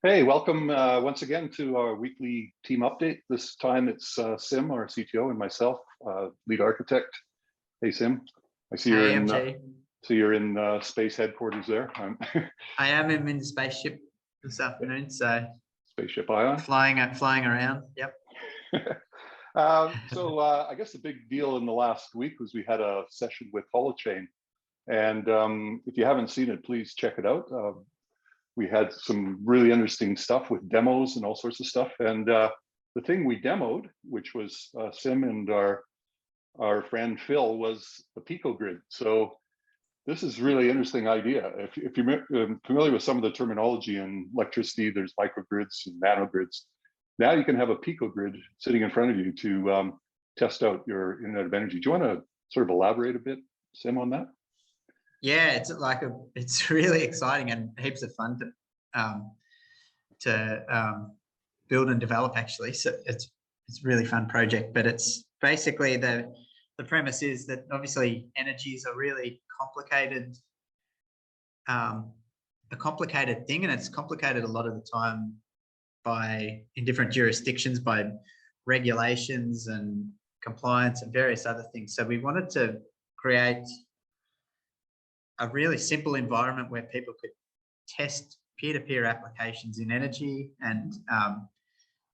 Hey, welcome once again to our weekly team update. This time it's Sim, our CTO, and myself, lead architect. Hey, Sim. I see you're Hey, in. MG. So you're in space headquarters there. I am in the spaceship this afternoon, so Spaceship Ion. flying around. Yep. I guess the big deal in the last week was we had a session with Holochain, and if you haven't seen it, please check it out. We had some really interesting stuff with demos and all sorts of stuff. And the thing we demoed, which was Sim and our friend Phil, was the Pico Grid. So this is really interesting idea. If you're familiar with some of the terminology in electricity, there's microgrids and nanogrids. Now you can have a Pico Grid sitting in front of you to test out your Internet of Energy. Do you want to sort of elaborate a bit, Sim, on that? Yeah, it's really exciting and heaps of fun to build and develop actually. So it's a really fun project, but it's basically the premise is that obviously energy is a really complicated thing, and it's complicated a lot of the time in different jurisdictions by regulations and compliance and various other things. So we wanted to create a really simple environment where people could test peer-to-peer applications in energy and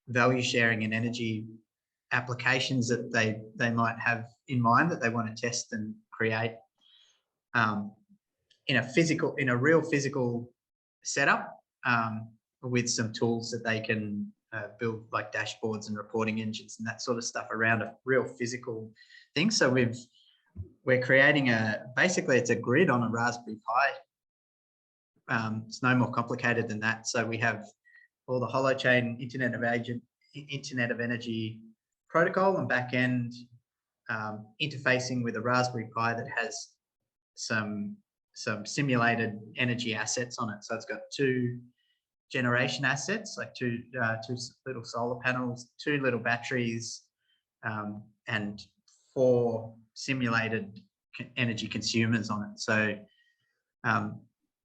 value sharing in energy applications that they might have in mind that they want to test and create in a real physical setup with some tools that they can build, like dashboards and reporting engines and that sort of stuff around a real physical thing. So we're creating basically it's a grid on a Raspberry Pi. It's no more complicated than that. So we have all the Holochain Internet of Energy protocol and backend interfacing with a Raspberry Pi that has some simulated energy assets on it. So it's got 2 generation assets, like two little solar panels, 2 little batteries, and 4 simulated energy consumers on it. So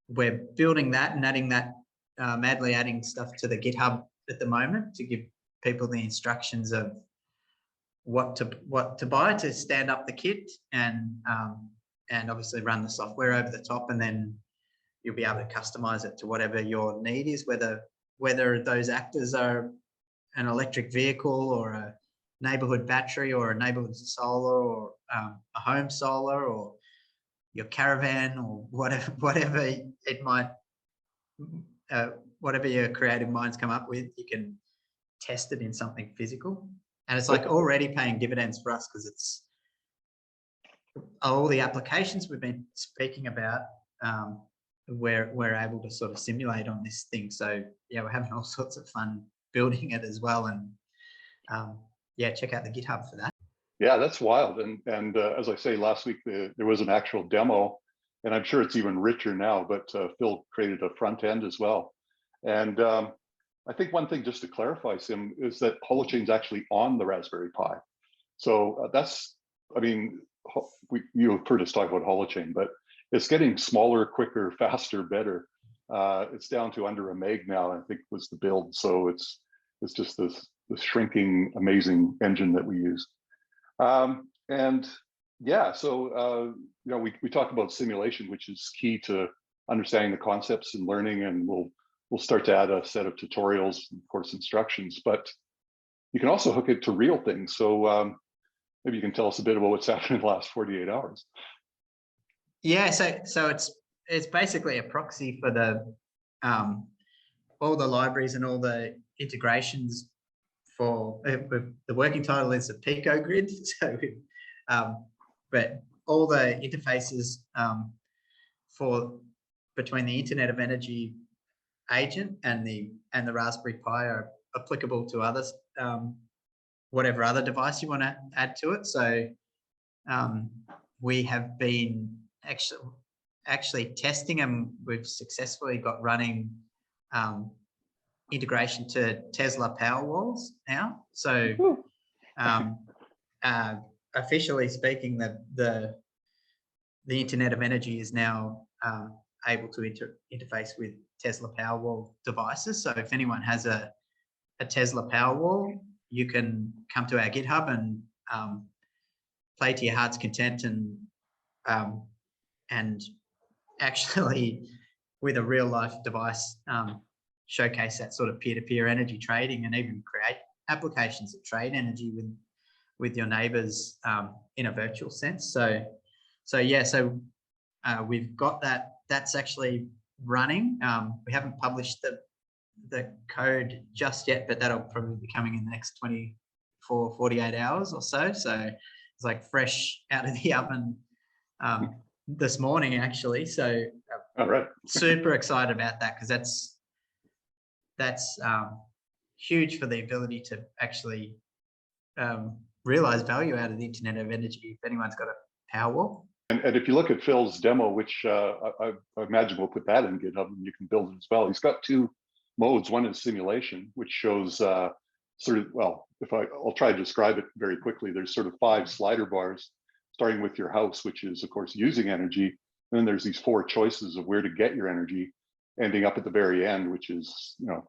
we're building that and adding that, madly adding stuff to the GitHub at the moment to give people the instructions of what to buy to stand up the kit and obviously run the software over the top, and then you'll be able to customize it to whatever your need is, whether those actors are an electric vehicle or a neighborhood battery or a neighborhood solar or a home solar or your caravan or whatever it might, whatever your creative minds come up with, you can test it in something physical. And it's like already paying dividends for us because it's all the applications we've been speaking about, we're able to sort of simulate on this thing. So yeah, we're having all sorts of fun building it as well. And yeah, check out the GitHub for that. Yeah, that's wild. And as I say, last week there was an actual demo, and I'm sure it's even richer now, but Phil created a front end as well. And I think one thing just to clarify, Sim, is that Holochain's actually on the Raspberry Pi. So that's, I mean, you've heard us talk about Holochain, but it's getting smaller, quicker, faster, better. It's down to under a meg now, I think was the build. So it's just this shrinking, amazing engine that we use. And yeah, so you know, we talk about simulation, which is key to understanding the concepts and learning, and we'll start to add a set of tutorials and course instructions, but you can also hook it to real things. So maybe you can tell us a bit about what's happened in the last 48 hours. Yeah, so it's basically a proxy for the all the libraries and all the integrations for the working title is the Pico Grid. So but all the interfaces between the Internet of Energy agent and the Raspberry Pi are applicable to others, whatever other device you want to add to it. So we have been actually testing, and we've successfully got running integration to Tesla Powerwalls now. So officially speaking, the Internet of Energy is now able to interface with Tesla Powerwall devices. So if anyone has a Tesla Powerwall, you can come to our GitHub and play to your heart's content and actually with a real life device showcase that sort of peer-to-peer energy trading and even create applications that trade energy with your neighbors in a virtual sense. So we've got that. That's actually running. We haven't published the code just yet, but that'll probably be coming in the next 24, 48 hours or so. So it's like fresh out of the oven this morning, actually. So all right. Super excited about that, because that's huge for the ability to actually realize value out of the Internet of Energy if anyone's got a Powerwall. And if you look at Phil's demo, which I imagine we'll put that in GitHub and you can build it as well. He's got two modes. One is simulation, which shows sort of, well, I'll try to describe it very quickly. There's sort of 5 slider bars, starting with your house, which is of course using energy. And then there's these 4 choices of where to get your energy, ending up at the very end, which is, you know,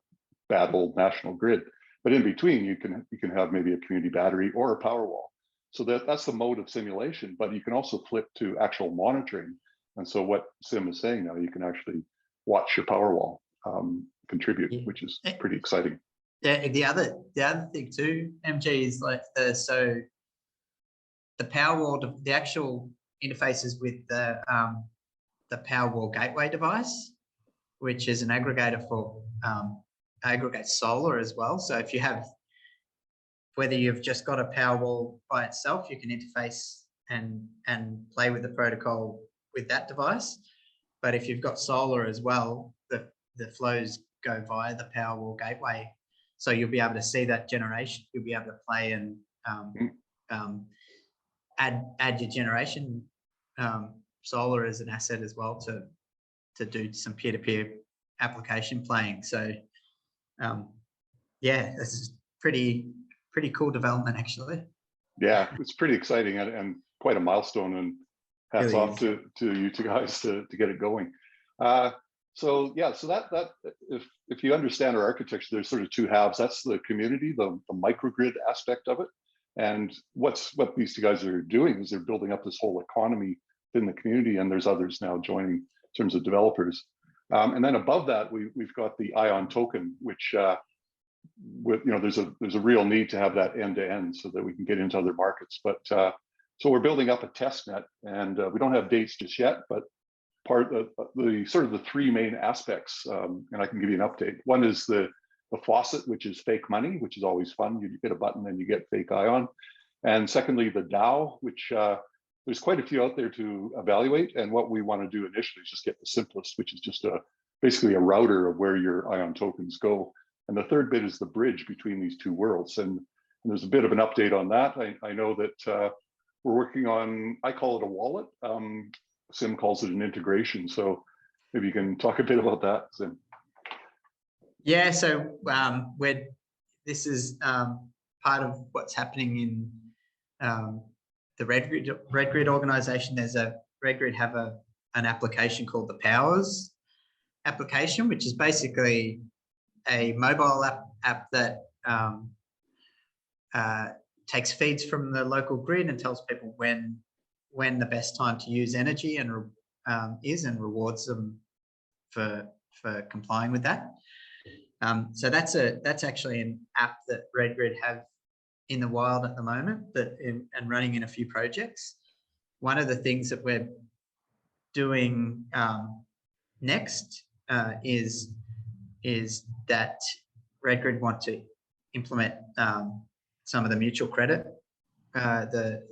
bad old national grid. But in between, you can have maybe a community battery or a Powerwall. So that's the mode of simulation, but you can also flip to actual monitoring. And so what Sim is saying now, you can actually watch your Powerwall contribute, which is pretty exciting. Yeah, the other thing too, MG, is like so the Powerwall, the actual interfaces with the Powerwall gateway device, which is an aggregator for aggregates solar as well. So if you have, whether you've just got a Powerwall by itself, you can interface and play with the protocol with that device. But if you've got solar as well, the flows go via the Powerwall gateway. So you'll be able to see that generation. You'll be able to play and add your generation solar as an asset as well to do some peer-to-peer application playing. So yeah, this is pretty cool development, actually. Yeah, it's pretty exciting and quite a milestone, and hats Really off to you two guys to get it going. So yeah, so that if you understand our architecture, there's sort of 2 halves. That's the community, the microgrid aspect of it. And what these 2 guys are doing is they're building up this whole economy in the community, and there's others now joining in terms of developers. And then above that, we've got the ION token, which there's a real need to have that end to end so that we can get into other markets. But so we're building up a test net, and we don't have dates just yet, but part of the sort of the 3 main aspects, and I can give you an update. One is the faucet, which is fake money, which is always fun. You hit a button and you get fake ION. And secondly, the DAO, which there's quite a few out there to evaluate. And what we want to do initially is just get the simplest, which is just basically a router of where your ION tokens go. And the third bit is the bridge between these 2 worlds. And there's a bit of an update on that. I know that we're working on, I call it a wallet. Sim calls it an integration. So maybe you can talk a bit about that, Sim. Yeah, so this is part of what's happening in the Red Grid organization. There's Red Grid have an application called the Powers application, which is basically a mobile app that takes feeds from the local grid and tells people when the best time to use energy and rewards them for complying with that. So that's actually an app that Red Grid have in the wild at the moment, and running in a few projects. One of the things that we're doing next is that Red Grid want to implement some of the mutual credit, the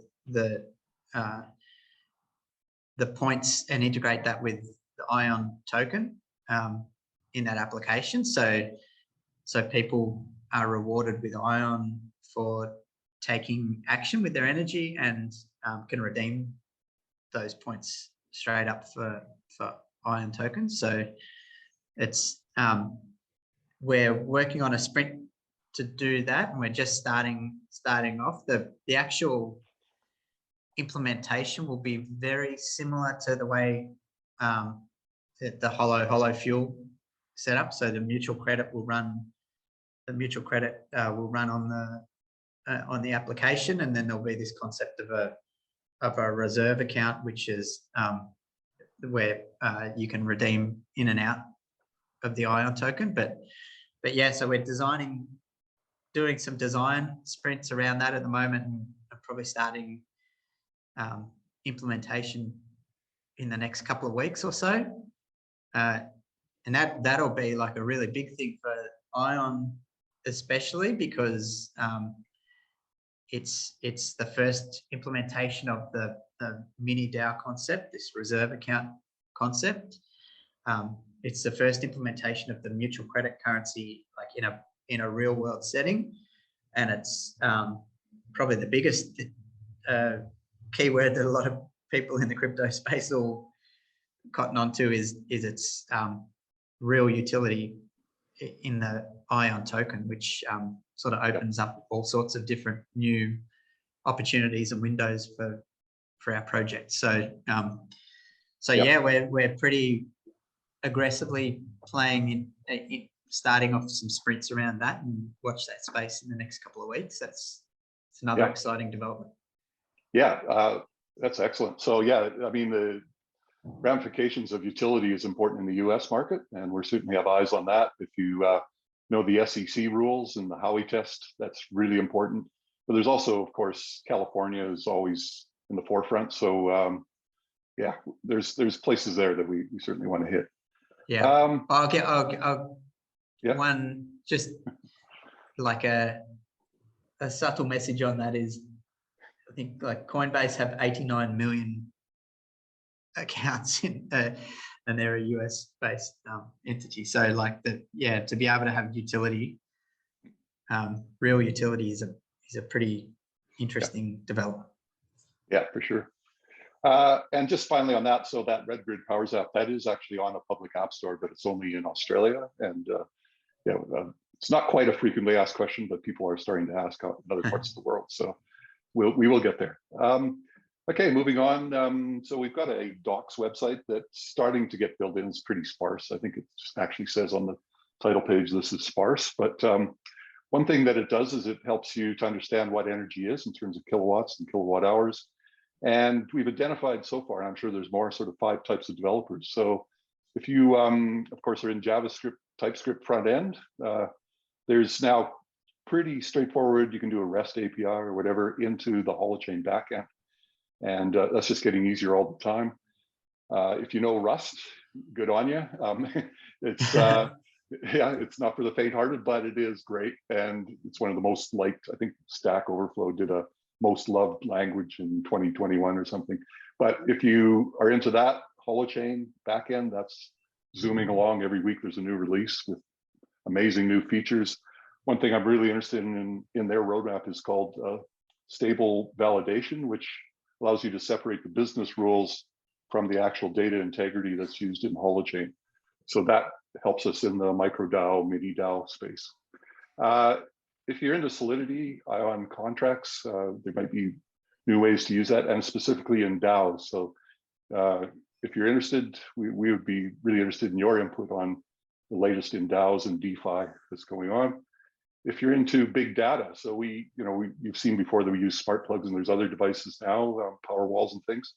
points, and integrate that with the ION token in that application. So people are rewarded with ION for taking action with their energy, and can redeem those points straight up for ION tokens. So it's we're working on a sprint to do that, and we're just starting off. The actual implementation will be very similar to the way the Holo fuel setup. So the mutual credit will run. The mutual credit will run on the application, and then there'll be this concept of a reserve account, which is where you can redeem in and out of the ION token. But yeah, so we're doing some design sprints around that at the moment, and probably starting implementation in the next couple of weeks or so. And that'll be like a really big thing for ION, especially because it's the first implementation of the mini DAO concept, this reserve account concept. It's the first implementation of the mutual credit currency, like in a real world setting, and it's probably the biggest keyword that a lot of people in the crypto space will cotton onto is its real utility in the ION token, which sort of opens up all sorts of different new opportunities and windows for our project. So yeah, we're pretty aggressively playing in starting off some sprints around that, and watch that space in the next couple of weeks. It's another exciting development. Yeah, that's excellent. So yeah, I mean, the ramifications of utility is important in the US market, and we certainly have eyes on that. If you know the SEC rules and the Howey test, that's really important. But there's also, of course, California is always in the forefront. So yeah, there's places there that we certainly want to hit. Yeah, I'll one, just like a subtle message on that is, I think like Coinbase have 89 million accounts in and they're a US based entity. So like to be able to have utility, real utility is a pretty interesting development. Yeah, for sure. And just finally on that, so that Red Grid Powers app, that is actually on a public app store, but it's only in Australia. And it's not quite a frequently asked question, but people are starting to ask in other parts of the world. So we will get there. Okay, moving on. So we've got a docs website that's starting to get built in. It's pretty sparse. I think it actually says on the title page, this is sparse. But one thing that it does is it helps you to understand what energy is in terms of kilowatts and kilowatt hours. And we've identified so far, and I'm sure there's more, sort of 5 types of developers. So if you, of course, are in JavaScript, TypeScript front end, there's now pretty straightforward. You can do a REST API or whatever into the Holochain backend. And that's just getting easier all the time. If you know Rust, good on you. It's it's not for the faint-hearted, but it is great, and it's one of the most liked. I think Stack Overflow did a most loved language in 2021 or something. But if you are into that Holochain backend, that's zooming along. Every week there's a new release with amazing new features. One thing I'm really interested in their roadmap is called stable validation, which allows you to separate the business rules from the actual data integrity that's used in Holochain. So that helps us in the micro DAO, mini DAO space. If you're into Solidity, ION contracts, there might be new ways to use that, and specifically in DAOs. So if you're interested, we would be really interested in your input on the latest in DAOs and DeFi that's going on. If you're into big data, so you've seen before that we use smart plugs, and there's other devices now, Powerwalls and things,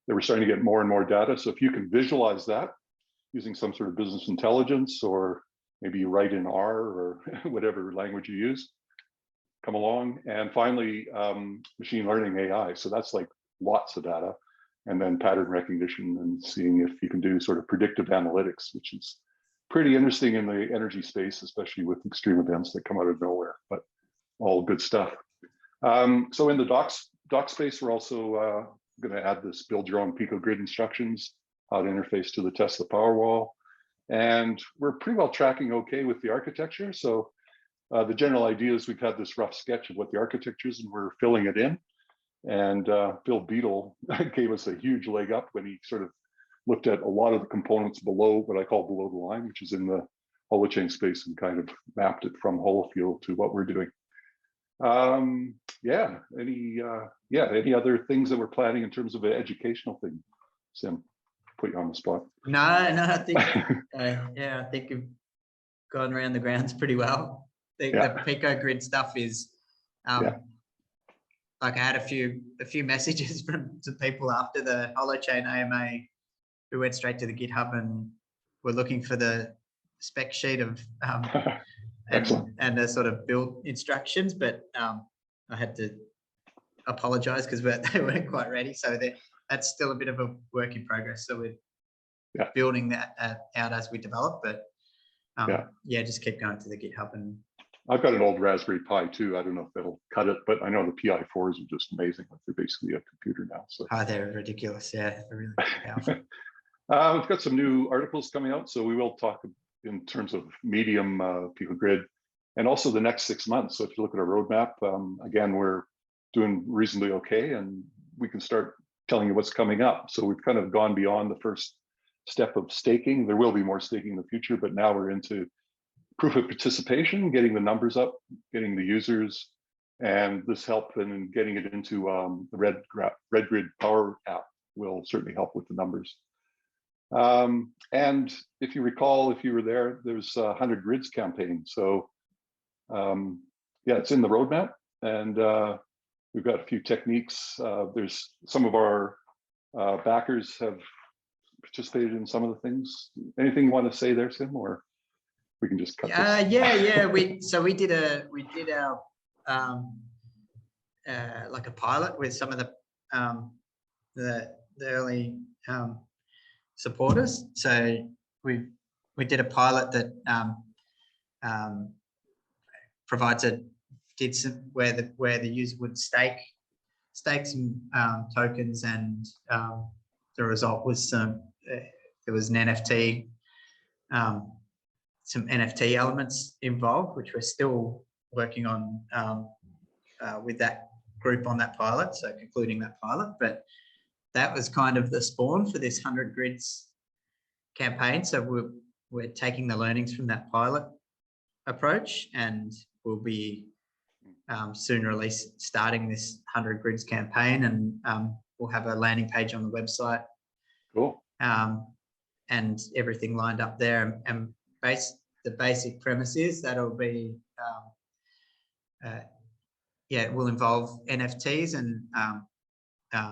that we're starting to get more and more data. So if you can visualize that using some sort of business intelligence, or maybe you write in R or whatever language you use, come along. And finally, machine learning AI. So that's like lots of data, and then pattern recognition and seeing if you can do sort of predictive analytics, which is pretty interesting in the energy space, especially with extreme events that come out of nowhere, but all good stuff. So in the docs space, we're also going to add this build your own Pico Grid instructions, how to interface to the Tesla Powerwall. And we're pretty well tracking okay with the architecture. So the general idea is we've had this rough sketch of what the architecture is, and we're filling it in. And Phil Beadle gave us a huge leg up when he sort of looked at a lot of the components below what I call below the line, which is in the Holochain space, and kind of mapped it from Holofuel to what we're doing. Any other things that we're planning in terms of an educational thing? Sim, put you on the spot. No, I think I think gone around the grounds pretty well. The Pico Grid stuff is, like I had a few messages from some people after the Holochain AMA who went straight to the GitHub and were looking for the spec sheet of and the sort of build instructions, but I had to apologize because they weren't quite ready. So that's still a bit of a work in progress. So we're building that out as we develop, but just keep going to the GitHub. And I've got an old Raspberry Pi too. I don't know if that'll cut it, but I know the Pi4s are just amazing. Like they're basically a computer now. So they're ridiculous. Yeah, they're really powerful. We've got some new articles coming out, so we will talk in terms of medium Pico Grid, and also the next 6 months. So if you look at our roadmap, again, we're doing reasonably okay, and we can start telling you what's coming up. So we've kind of gone beyond the first step of staking. There will be more staking in the future, but now we're into proof of participation, getting the numbers up, getting the users, and this help in getting it into the Red Grid Power app will certainly help with the numbers. And if you recall, if you were there, there's a 100 Grids campaign. So it's in the roadmap, and we've got a few techniques. There's some of our backers have participated in some of the things. Anything you want to say there, Sim, or we can just cut this? We did our like a pilot with some of the early supporters. So we did a pilot that provides where the user would stake some tokens, and the result was there was an NFT, some NFT elements involved, which we're still working on with that group on that pilot, so concluding that pilot. But that was kind of the spawn for this 100 Grids campaign. So we're taking the learnings from that pilot approach, and we'll be soon starting this 100 Grids campaign, and we'll have a landing page on the website. Cool. And everything lined up there, and the basic premise is that'll be it will involve NFTs and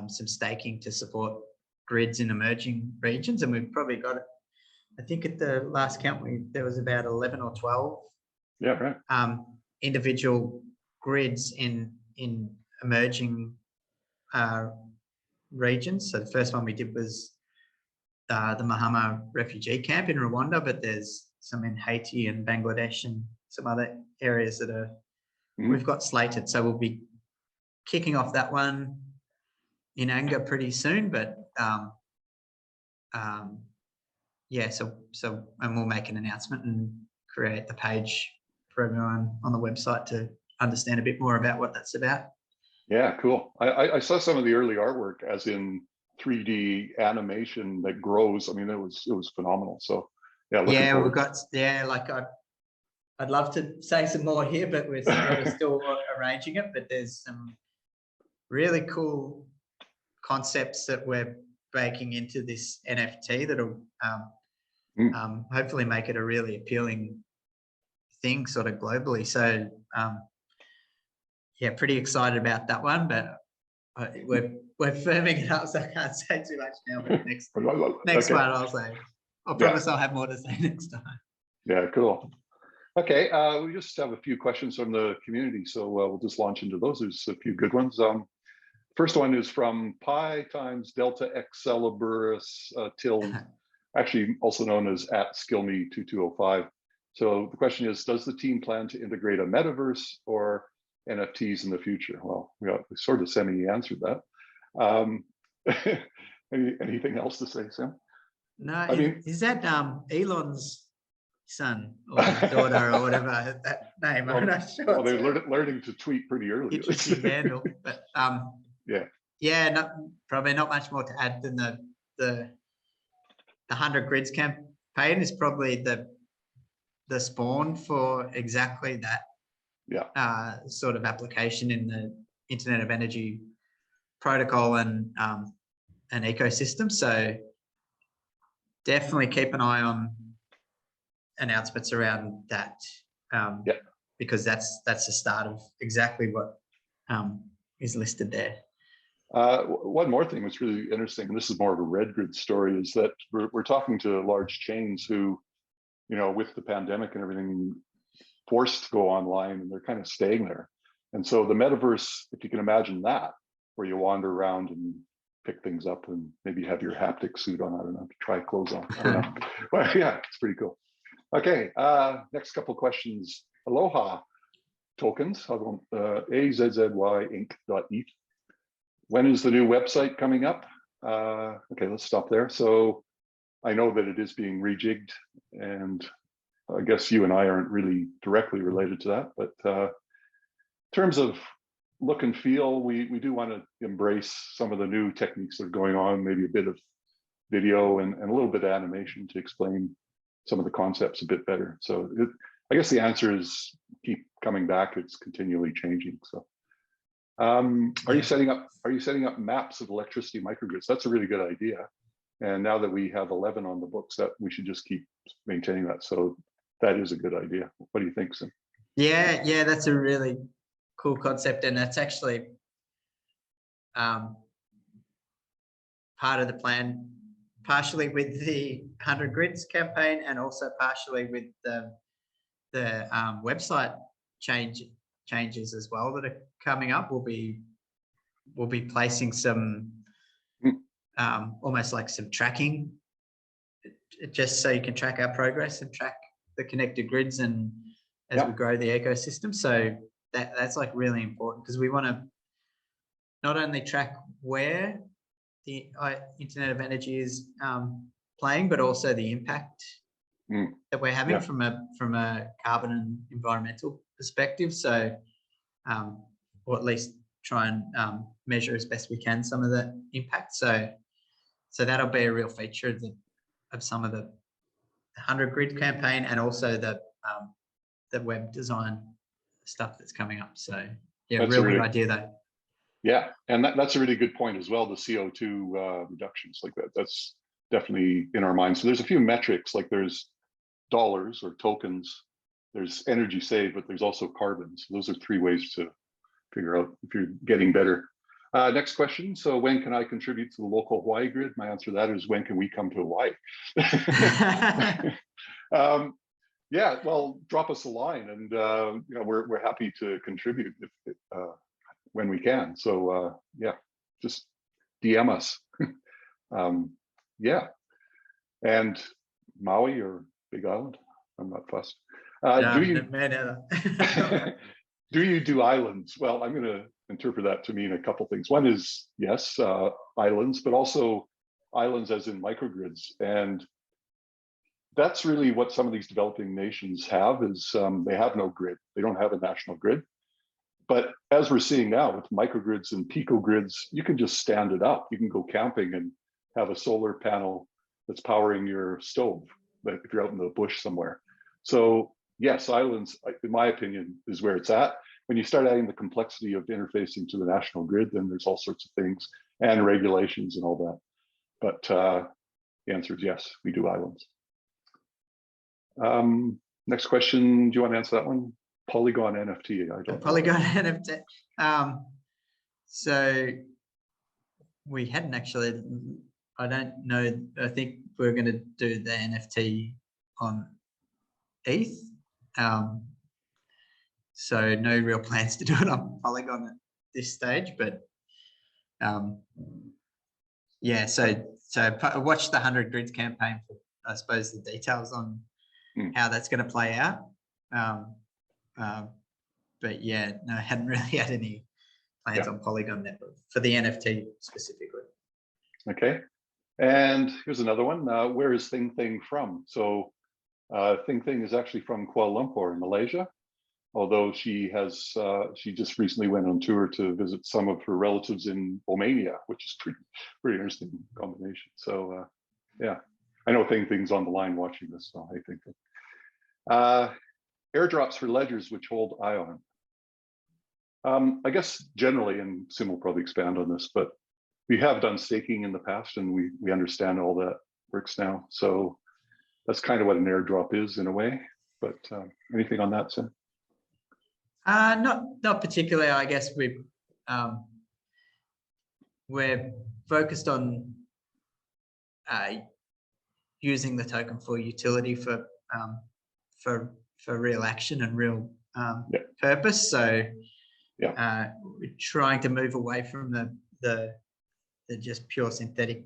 some staking to support grids in emerging regions. And we've probably got, I think at the last count there was about 11 or 12 individual grids in emerging regions. So the first one we did was the Mahama refugee camp in Rwanda, but there's some in Haiti and Bangladesh and some other areas that are we've got slated. So we'll be kicking off that one in anger pretty soon, but and we'll make an announcement and create the page for everyone on the website to understand a bit more about what that's about. Yeah, cool. I saw some of the early artwork, as in 3D animation that grows. I mean, it was phenomenal. So I'd love to say some more here, but we're still arranging it. But there's some really cool concepts that we're baking into this NFT that'll hopefully make it a really appealing thing sort of globally. So pretty excited about that one, but we're firming it up, so I can't say too much now. But next one I'll say. I promise I'll have more to say next time. Yeah, cool. Okay, we just have a few questions from the community, so we'll just launch into those. There's a few good ones. First one is from Pi times Delta Exceliburus tilde, actually also known as @skillme2205. So the question is, does the team plan to integrate a metaverse or NFTs in the future? Well, we sort of semi-answered that. Anything else to say, Sam? No, is that Elon's son or daughter or whatever that name? I'm not sure. Well, they're learning to tweet pretty early. Interesting handle, but probably not much more to add than the 100 Grids campaign is probably the spawn for exactly that sort of application in the Internet of Energy protocol and an ecosystem. So definitely keep an eye on announcements around that, because that's the start of exactly what is listed there. One more thing that's really interesting, and this is more of a Red Grid story, is that we're talking to large chains who, you know, with the pandemic and everything, forced to go online, and they're kind of staying there. And so the metaverse, if you can imagine that, where you wander around and pick things up and maybe have your haptic suit on, I don't know, try clothes on, I don't know. Well, yeah, it's pretty cool. Okay, next couple questions. Aloha tokens, AZZY When is the new website coming up? Okay, let's stop there. So I know that it is being rejigged, and I guess you and I aren't really directly related to that, but in terms of look and feel, we do want to embrace some of the new techniques that are going on, maybe a bit of video and a little bit of animation to explain some of the concepts a bit better. So I guess the answer is keep coming back. It's continually changing. So are you setting up maps of electricity microgrids? That's a really good idea. And now that we have 11 on the books, that we should just keep maintaining that. So that is a good idea. What do you think, Sim? Yeah, that's a really cool concept, and that's actually part of the plan, partially with the 100 Grids campaign, and also partially with the website changes as well that are coming up. We'll be placing some almost like some tracking, just so you can track our progress and track the connected grids and as we grow the ecosystem. So that's like really important, because we want to not only track where the Internet of Energy is playing, but also the impact that we're having from a carbon and environmental perspective. So, or at least try and measure as best we can some of the impact. So that'll be a real feature of some of the 100 Grid campaign, and also the web design stuff that's coming up. So yeah, that's real good idea though. Yeah, and that's a really good point as well. The CO2 reductions like that, that's definitely in our minds. So there's a few metrics, like there's dollars or tokens, there's energy saved, but there's also carbon. So those are 3 ways to figure out if you're getting better. Next question. So when can I contribute to the local Hawaii grid? My answer to that is, when can we come to Hawaii? Yeah, well, drop us a line, and you know, we're happy to contribute when we can. So yeah, just DM us. Yeah, and Maui or Big Island, I'm not fussed. Do you do islands? Well, I'm going to interpret that to mean a couple things. One is, yes, islands, but also islands as in microgrids. And that's really what some of these developing nations have, is they have no grid. They don't have a national grid. But as we're seeing now with microgrids and Pico Grids, you can just stand it up. You can go camping and have a solar panel that's powering your stove, like if you're out in the bush somewhere. So yes, islands, in my opinion, is where it's at. When you start adding the complexity of interfacing to the national grid, then there's all sorts of things and regulations and all that. But the answer is yes, we do islands. Next question, do you want to answer that one? Polygon NFT. I don't Polygon NFT. So we hadn't actually, I don't know, I think we're going to do the NFT on ETH. So no real plans to do it on Polygon at this stage, but yeah, so watch the 100 Grids campaign for, I suppose, the details on how that's going to play out. But yeah, no, I hadn't really had any plans on Polygon Network for the NFT specifically. Okay, and here's another one. Where is Thing from? So Thing is actually from Kuala Lumpur in Malaysia, although she just recently went on tour to visit some of her relatives in Romania, which is pretty interesting combination. So yeah, I know Thing's on the line watching this, so I think airdrops for ledgers which hold ION. I guess generally, and Sim will probably expand on this, but we have done staking in the past, and we understand all that works now. So that's kind of what an airdrop is in a way. But anything on that, Sim? Not particularly. I guess we're focused on using the token for utility for real action and real purpose. So we're trying to move away from the just pure synthetic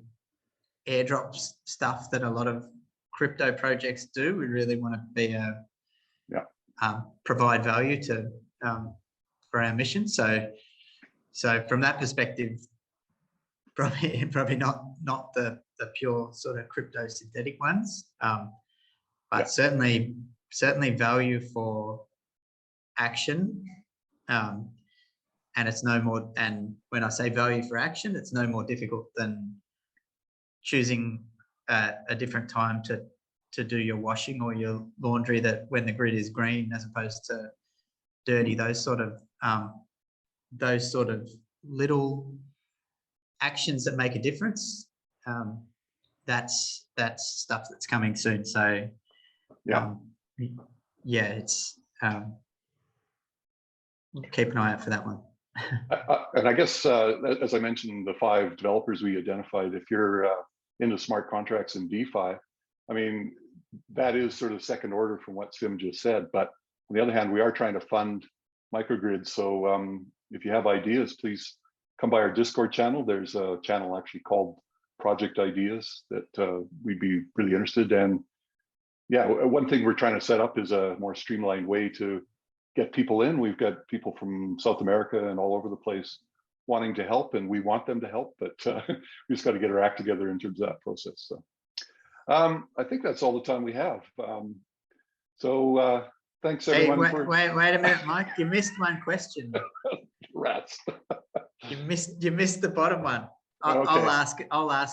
airdrops stuff that a lot of crypto projects do. We really want to be provide value to for our mission. So from that perspective, probably not the pure sort of crypto synthetic ones, but certainly value for action. And it's no more, and when I say value for action, it's no more difficult than choosing a different time to do your washing or your laundry, that when the grid is green as opposed to dirty. Those sort of little actions that make a difference. That's stuff that's coming soon. So it's keep an eye out for that one. And I guess, as I mentioned, the 5 developers we identified, if you're into smart contracts and DeFi, I mean, that is sort of second order from what Sim just said. But on the other hand, we are trying to fund microgrids. So if you have ideas, please come by our Discord channel. There's a channel actually called Project Ideas that we'd be really interested in. And one thing we're trying to set up is a more streamlined way to get people in. We've got people from South America and all over the place wanting to help, and we want them to help, but we just got to get our act together in terms of that process. So I think that's all the time we have. Thanks everyone. Wait a minute, Mike. You missed one question. Rats. You missed the bottom one. I'll ask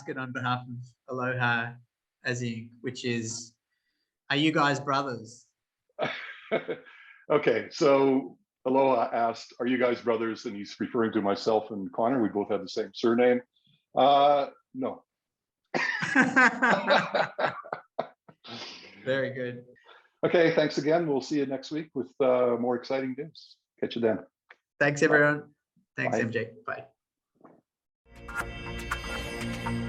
it on behalf of Aloha Azing, which is, are you guys brothers? Okay, so Aloha asked, are you guys brothers? And he's referring to myself and Connor. We both have the same surname. No. Very good. Okay, thanks again. We'll see you next week with more exciting news. Catch you then. Thanks, everyone. Thanks, Bye. MJ. Bye.